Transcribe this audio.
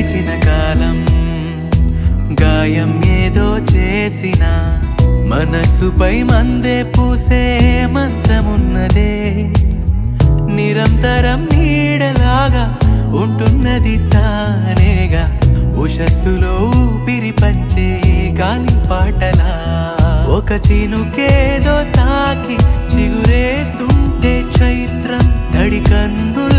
గడిచిన కాలం గాయం ఏదో చేసిన మనసుపై మందే పూసే మంత్రమున్నదే నిరంతరం నీడలాగా ఉంటున్నది తానేగా ఉషస్సులో ఊపిరి పంచే గాలి పాటలా ఒక చినుకేదో తాకి చిగురేస్తుంటే చైత్రం తడి కన్ను